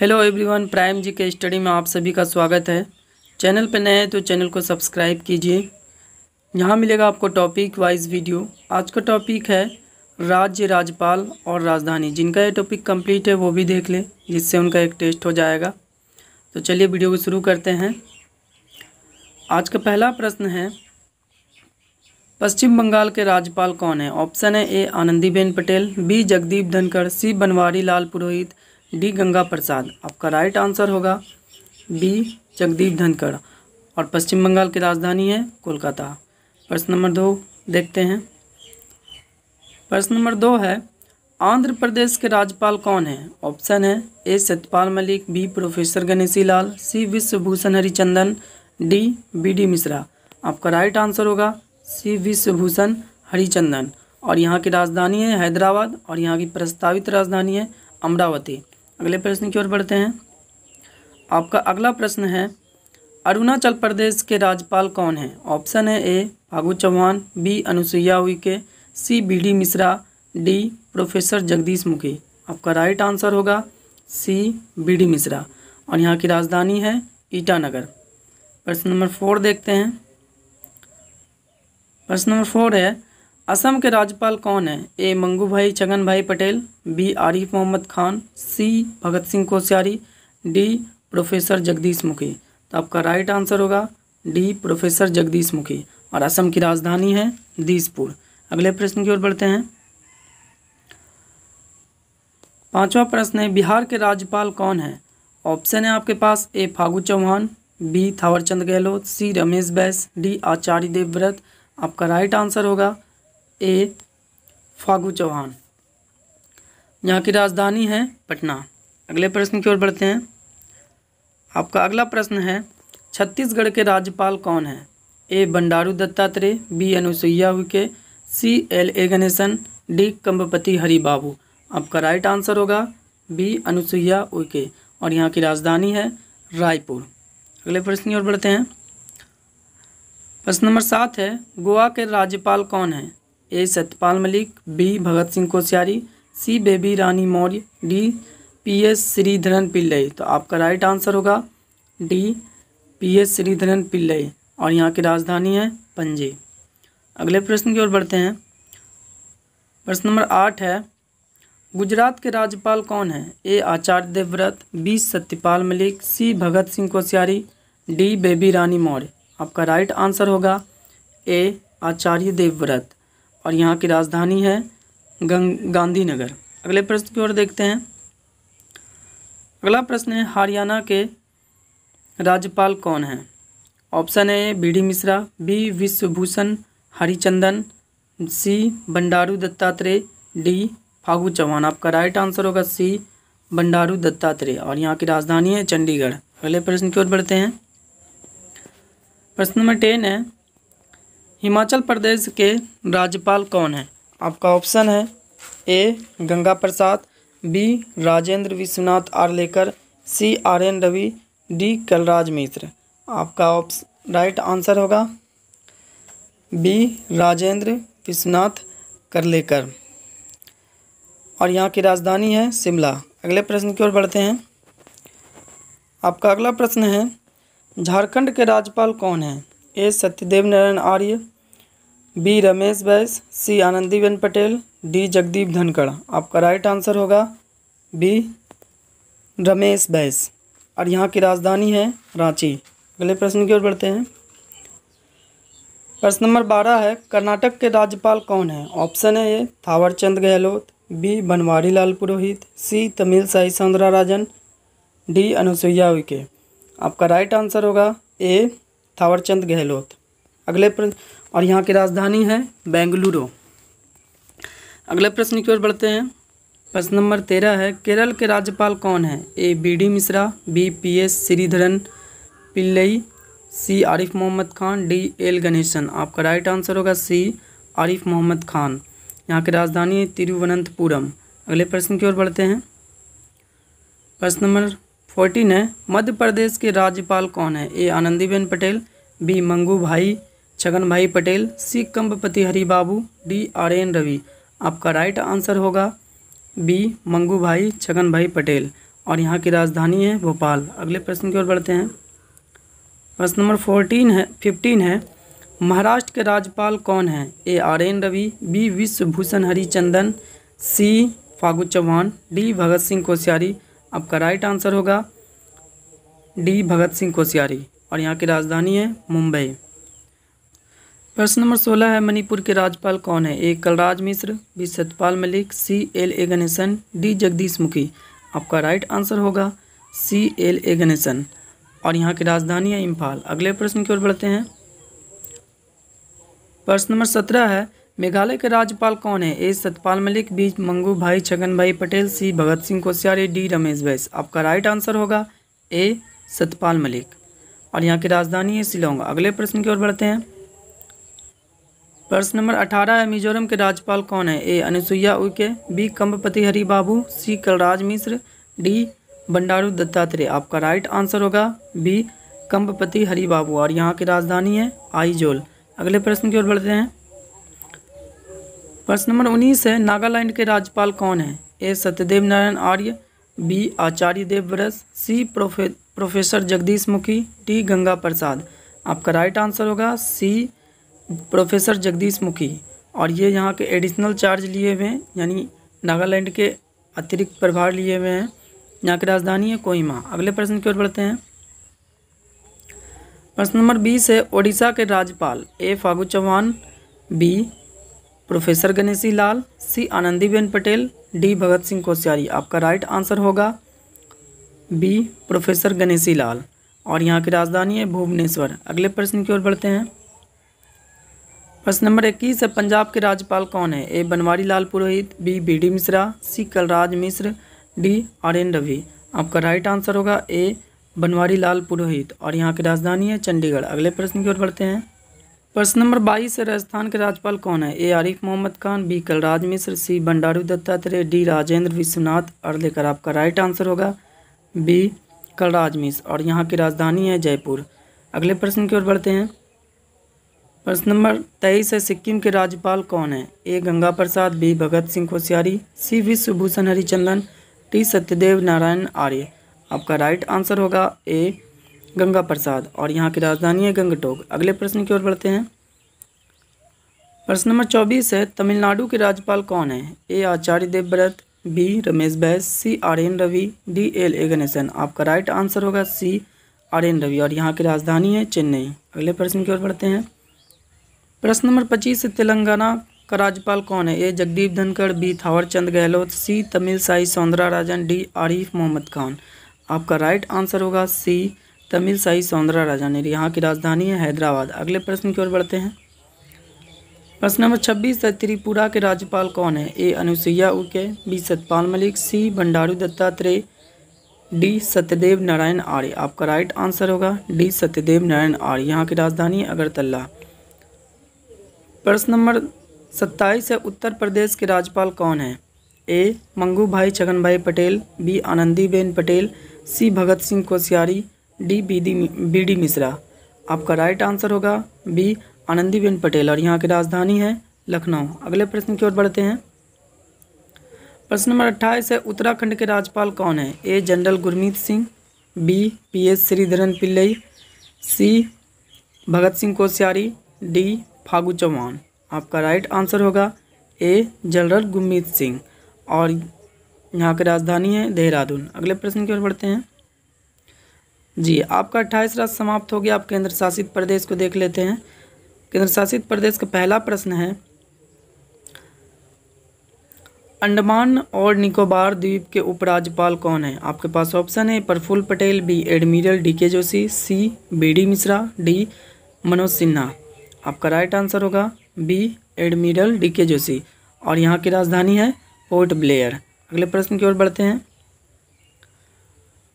Hello everyone, prime जी के study में आप सभी का स्वागत है। चैनल पर नए हैं तो चैनल को सब्सक्राइब कीजिए। यहाँ मिलेगा आपको टॉपिक वाइज वीडियो। आज का टॉपिक है राज्य, राज्यपाल और राजधानी। जिनका ये टॉपिक कंप्लीट है वो भी देख लें, जिससे उनका एक टेस्ट हो जाएगा। तो चलिए वीडियो को शुरू करते हैं। आज का पहला प्रश्न है, पश्चिम बंगाल के राज्यपाल कौन है? ऑप्शन है ए आनंदीबेन पटेल, बी जगदीप धनखड़, सी बनवारी लाल पुरोहित, डी गंगा प्रसाद। आपका राइट आंसर होगा बी जगदीप धनखड़। और पश्चिम बंगाल की राजधानी है कोलकाता। प्रश्न नंबर 2 देखते हैं। प्रश्न नंबर 2 है, आंध्र प्रदेश के राज्यपाल कौन है? ऑप्शन है ए सत्यपाल मलिक, बी प्रोफेसर गणेशी लाल, सी विश्वभूषण हरिचंदन, डी बी.डी. मिश्रा। आपका राइट आंसर होगा सी विश्वभूषण हरिचंदन। और यहाँ की राजधानी है हैदराबाद और यहाँ की प्रस्तावित राजधानी है अमरावती। अगले प्रश्न की ओर बढ़ते हैं। आपका अगला प्रश्न है, अरुणाचल प्रदेश के राज्यपाल कौन है? ऑप्शन है A Phagu Chauhan, B Anusuiya Uikey, C B D. Mishra, D professor Jagdish Mukhi. आपका राइट आंसर होगा सी बी.डी. मिश्रा। और यहाँ की राजधानी है ईटानगर। प्रश्न नंबर 4 देखते हैं। प्रश्न नंबर 4 है, असम के राज्यपाल कौन है? ए मंगू छगन भाई पटेल, बी आरिफ मोहम्मद खान, सी भगत सिंह कोश्यारी, डी प्रोफेसर जगदीश मुखी। तो आपका राइट आंसर होगा डी प्रोफेसर जगदीश मुखी। और असम की राजधानी है दिसपुर। अगले प्रश्न की ओर बढ़ते हैं। 5वां प्रश्न है, बिहार के राज्यपाल कौन है? ऑप्शन है आपके पास ए फागू चौहान, बी थावरचंद गहलोत, सी रमेश बैस, डी आचार्य देवव्रत। आपका राइट आंसर होगा ए फागू चौहान। यहाँ की राजधानी है पटना। अगले प्रश्न की ओर बढ़ते हैं। आपका अगला प्रश्न है, छत्तीसगढ़ के राज्यपाल कौन है? ए बंडारू दत्तात्रेय, बी अनुसुईया उइके, सी एल.ए. गणेशन, डी कंबपति हरिबाबू। आपका राइट आंसर होगा बी अनुसुईया उइके। और यहाँ की राजधानी है रायपुर। अगले प्रश्न की ओर बढ़ते हैं। प्रश्न नंबर 7 है, गोवा के राज्यपाल कौन है? ए सत्यपाल मलिक, बी भगत सिंह कोश्यारी, सी बेबी रानी मौर्य, डी पी.एस. श्रीधरन पिल्लई। तो आपका राइट आंसर होगा डी पी.एस. श्रीधरन पिल्लई। और यहाँ की राजधानी है पणजी। अगले प्रश्न की ओर बढ़ते हैं। प्रश्न नंबर 8 है, गुजरात के राज्यपाल कौन है? A Acharya Devvrat, B Satyapal Malik, C Bhagat Singh Koshyari, D Baby Rani Maurya. आपका राइट आंसर होगा ए आचार्य देवव्रत। और यहाँ की राजधानी है गांधीनगर। अगले प्रश्न की ओर देखते हैं। अगला प्रश्न है, हरियाणा के राज्यपाल कौन है? ऑप्शन है बी.डी. मिश्रा, बी विश्वभूषण हरिचंदन, सी बंडारू दत्तात्रेय, डी फागू चौहान। आपका राइट आंसर होगा सी बंडारू दत्तात्रेय। और यहाँ की राजधानी है चंडीगढ़। अगले प्रश्न की ओर बढ़ते हैं। प्रश्न नंबर 10 है, हिमाचल प्रदेश के राज्यपाल कौन है? आपका ऑप्शन है ए गंगा प्रसाद, बी राजेंद्र विश्वनाथ आर्लेकर, सी आर.एन. रवि, डी कलराज मिश्र। आपका राइट आंसर होगा बी राजेंद्र विश्वनाथ करलेकर। और यहाँ की राजधानी है शिमला। अगले प्रश्न की ओर बढ़ते हैं। आपका अगला प्रश्न है, झारखंड के राज्यपाल कौन है? ए सत्यदेव नारायण आर्य, बी रमेश बैस, सी आनंदीबेन पटेल, डी जगदीप धनखड़। आपका राइट आंसर होगा बी रमेश बैस। और यहाँ की राजधानी है रांची। अगले प्रश्न की ओर बढ़ते हैं। प्रश्न नंबर 12 है, कर्नाटक के राज्यपाल कौन है? ऑप्शन है ए थावरचंद गहलोत, बी बनवारी लाल पुरोहित, सी तमिलसाई सौंदरराजन, डी अनुसुईया उइके। आपका राइट आंसर होगा ए थावरचंद गहलोत। अगले प्रश्न, और यहाँ की राजधानी है बेंगलुरु। अगले प्रश्न की ओर बढ़ते हैं। प्रश्न नंबर 13 है, केरल के राज्यपाल कौन है? A B D. Mishra, B P S. Sreedharan Pillai, C Arif Mohammad Khan, D L Ganesan. आपका राइट आंसर होगा सी आरिफ मोहम्मद खान। यहाँ की राजधानी है तिरुवनंतपुरम। अगले प्रश्न की ओर बढ़ते हैं। प्रश्न नंबर 14 है, मध्य प्रदेश के राज्यपाल कौन है? ए आनंदीबेन पटेल, बी मंगू छगन भाई पटेल, सी कंबपति हरिबाबू, डी आर.एन. रवि। आपका राइट आंसर होगा बी मंगू छगन भाई पटेल। और यहाँ की राजधानी है भोपाल। अगले प्रश्न की ओर बढ़ते हैं। प्रश्न नंबर 15 है महाराष्ट्र के राज्यपाल कौन हैं? A R N Ravi, B Biswabhusan Harichandan, C Phagu Chauhan, D Bhagat Singh Koshyari. आपका राइट आंसर होगा डी भगत सिंह कोश्यारी और यहाँ की राजधानी है मुंबई। प्रश्न नंबर 16 है मणिपुर के राज्यपाल कौन है? A Kalraj Mishra, B Satyapal Malik, C L A Ganesan, D Jagdish Mukhi. आपका राइट आंसर होगा सी एल ए गणेशन और यहाँ की राजधानी है इम्फाल। अगले प्रश्न की ओर बढ़ते हैं। प्रश्न नंबर 17 है मेघालय के राज्यपाल कौन है? ए सत्यपाल मलिक, बी मंगू भाई Chhaganbhai Patel, C Bhagat Singh Koshyari, D Ramesh Bais. आपका राइट आंसर होगा ए सत्यपाल मलिक और यहाँ की राजधानी है शिलोंग। अगले प्रश्न की ओर बढ़ते हैं। प्रश्न नंबर 18 है मिजोरम के राज्यपाल कौन है? ए अनुसुईया उइके, बी कंबपति हरि बाबू, सी कलराज मिश्र, डी बंडारू दत्तात्रेय। आपका राइट आंसर होगा बी कंबपति हरि बाबू और यहाँ की राजधानी है आइजोल। अगले प्रश्न की ओर बढ़ते हैं। प्रश्न नंबर 19 है नागालैंड के राज्यपाल कौन है? ए सत्यदेव नारायण आर्य, बी आचार्य देवव्रत, सी प्रोफेसर जगदीश मुखी, डी गंगा प्रसाद। आपका राइट आंसर होगा सी प्रोफेसर जगदीश मुखी और ये यहाँ के एडिशनल चार्ज लिए हुए हैं, यानी नागालैंड के अतिरिक्त प्रभार लिए हुए हैं। यहाँ की राजधानी है कोहिमा। अगले प्रश्न की ओर बढ़ते हैं। प्रश्न नंबर 20 है ओडिशा के राज्यपाल ए फागू चौहान, बी प्रोफेसर गणेशी लाल, सी आनंदीबेन पटेल, डी भगत सिंह कोश्यारी। आपका राइट आंसर होगा बी प्रोफेसर गणेशी लाल और यहाँ की राजधानी है भुवनेश्वर। अगले प्रश्न की ओर बढ़ते हैं। प्रश्न नंबर 21 है पंजाब के राज्यपाल कौन है? ए बनवारी लाल पुरोहित, बी बी डी मिश्रा, सी Kalraj Mishra, D R N Ravi. आपका राइट आंसर होगा ए बनवारी लाल पुरोहित और यहाँ की राजधानी है चंडीगढ़। अगले प्रश्न की ओर बढ़ते हैं। प्रश्न नंबर 22 है राजस्थान के राज्यपाल कौन है? ए आरिफ मोहम्मद खान, बी कलराज मिश्र, सी बंडारू दत्तात्रेय, डी राजेंद्र विश्वनाथ अर्लेकर। आपका राइट आंसर होगा बी कलराज मिश्र और यहाँ की राजधानी है जयपुर। अगले प्रश्न की ओर बढ़ते हैं। प्रश्न नंबर 23 है सिक्किम के राज्यपाल कौन है? ए गंगा प्रसाद, बी भगत सिंह कोश्यारी, सी विश्वभूषण हरिचंदन, डी सत्यदेव नारायण आर्य। आपका राइट आंसर होगा ए गंगा प्रसाद और यहाँ की राजधानी है गंगटोक। अगले प्रश्न की ओर बढ़ते हैं। प्रश्न नंबर 24 है तमिलनाडु के राज्यपाल कौन है? A Acharya Devvrat, B Ramesh Bais, C R N Ravi, D L A Ganesan. आपका राइट आंसर होगा सी आर एन रवि और यहाँ की राजधानी है चेन्नई। अगले प्रश्न की ओर बढ़ते हैं। प्रश्न नंबर 25 है तेलंगाना का राज्यपाल कौन है? ए जगदीप धनखड़, बी थावर चंद गहलोत, सी तमिल साई सौंदरराजन, डी आरिफ मोहम्मद खान। आपका राइट आंसर होगा सी तमिल साई सौंदरराजन। यहाँ की राजधानी है हैदराबाद। अगले प्रश्न की ओर बढ़ते हैं। प्रश्न नंबर 26 है त्रिपुरा के राज्यपाल कौन है? ए अनुसुईया उइके, बी सत्यपाल मलिक, सी बंडारू दत्तात्रेय, डी सत्यदेव नारायण आर्य। आपका राइट आंसर होगा डी सत्यदेव नारायण आर्य। यहाँ की राजधानी है अगरतला। प्रश्न नंबर 27 है उत्तर प्रदेश के राज्यपाल कौन है? ए मंगू भाई Chhaganbhai Patel, B Anandiben Patel, C Bhagat Singh Koshyari, D B D Mishra. आपका राइट आंसर होगा बी आनंदीबेन पटेल और यहाँ की राजधानी है लखनऊ। अगले प्रश्न की ओर बढ़ते हैं। प्रश्न नंबर 28 है उत्तराखंड के राज्यपाल कौन है? A general Gurmit Singh, B P S Sreedharan Pillai, C Bhagat Singh Koshyari, D Phagu Chauhan. आपका राइट आंसर होगा ए जनरल गुरमीत सिंह और यहाँ की राजधानी है देहरादून। अगले प्रश्न की ओर बढ़ते हैं। जी आपका 28 राज्य समाप्त हो गया। आप केंद्र शासित प्रदेश को देख लेते हैं। केंद्र शासित प्रदेश का पहला प्रश्न है अंडमान और निकोबार द्वीप के उपराज्यपाल कौन है? आपके पास ऑप्शन है Praful Patel, B admiral D K Joshi, C B D Mishra, D Manoj Sinha. आपका राइट आंसर होगा B admiral D K Joshi और यहाँ की राजधानी है पोर्ट ब्लेयर। अगले प्रश्न की ओर बढ़ते हैं।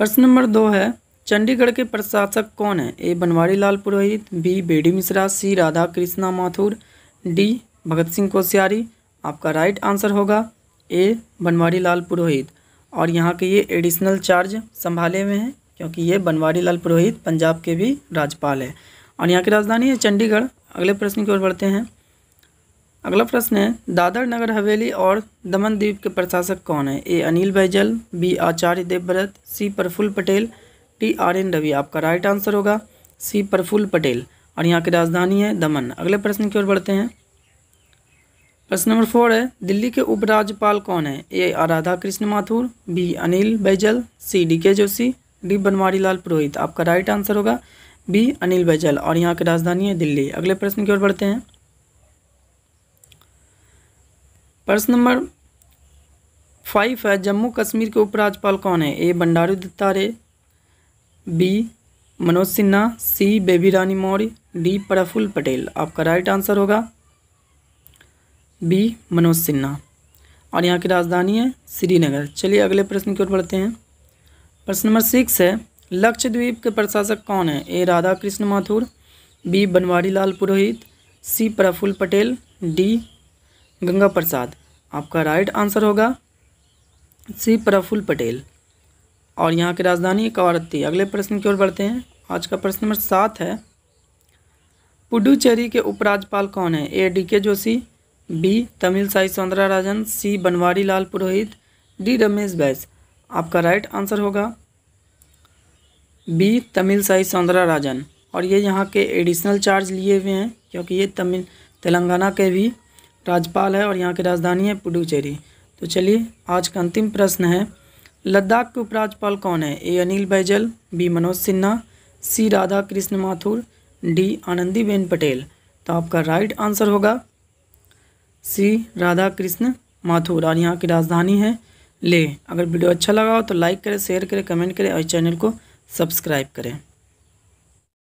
प्रश्न नंबर 2 है चंडीगढ़ के प्रशासक कौन है? ए बनवारी लाल पुरोहित, बी बी डी मिश्रा, सी राधा कृष्णा माथुर, डी भगत सिंह कोश्यारी। आपका राइट आंसर होगा ए बनवारी लाल पुरोहित और यहाँ के ये एडिशनल चार्ज संभाले हुए हैं क्योंकि ये बनवारी लाल पुरोहित पंजाब के भी राज्यपाल है और यहाँ की राजधानी है चंडीगढ़। अगले प्रश्न की ओर बढ़ते हैं। अगला प्रश्न है दादर नगर हवेली और दमन द्वीप के प्रशासक कौन है? A Anil Baijal, B Acharya Devvrat, C Praful Patel, D R N Ravi. आपका राइट आंसर होगा सी प्रफुल्ल पटेल और यहाँ की राजधानी है दमन। अगले प्रश्न की ओर बढ़ते हैं। प्रश्न नंबर 4 है दिल्ली के उपराज्यपाल कौन है? A Radha Krishna Mathur, B Anil Baijal, C D K Joshi, D Banwari Lal Purohit. आपका राइट आंसर होगा बी अनिल बैजल और यहाँ की राजधानी है दिल्ली। अगले प्रश्न की ओर बढ़ते हैं। प्रश्न नंबर 5 है जम्मू कश्मीर के उपराज्यपाल कौन है? ए बंडारू दत्तात्रेय, बी मनोज सिन्हा, सी बेबी रानी मौर्य, डी प्रफुल्ल पटेल। आपका राइट आंसर होगा बी मनोज सिन्हा और यहाँ की राजधानी है श्रीनगर। चलिए अगले प्रश्न की ओर बढ़ते हैं। प्रश्न नंबर 6 है लक्षद्वीप के प्रशासक कौन है? A Radha Krishna Mathur, B Banwari Lal Purohit, C Praful Patel, D Ganga Prasad. आपका राइट आंसर होगा सी प्रफुल्ल पटेल और यहाँ की राजधानी कवारत्ती। अगले प्रश्न की ओर बढ़ते हैं। आज का प्रश्न नंबर 7 है पुडुचेरी के उपराज्यपाल कौन है? A D K Joshi, B Tamilisai Soundararajan, C Banwari Lal Purohit, D Ramesh Bais. आपका राइट आंसर होगा बी तमिलसाई सौंदरराजन और ये यहाँ के एडिशनल चार्ज लिए हुए हैं क्योंकि ये तेलंगाना के भी राज्यपाल है और यहाँ की राजधानी है पुडुचेरी। तो चलिए आज का अंतिम प्रश्न है लद्दाख के उपराज्यपाल कौन है? A Anil Baijal, B Manoj Sinha, C Radha Krishna Mathur, D Anandiben Patel. तो आपका राइट आंसर होगा सी राधा कृष्ण माथुर और यहाँ की राजधानी है ले। अगर वीडियो अच्छा लगा हो तो लाइक करें, शेयर करें, कमेंट करें और चैनल को सब्सक्राइब करें।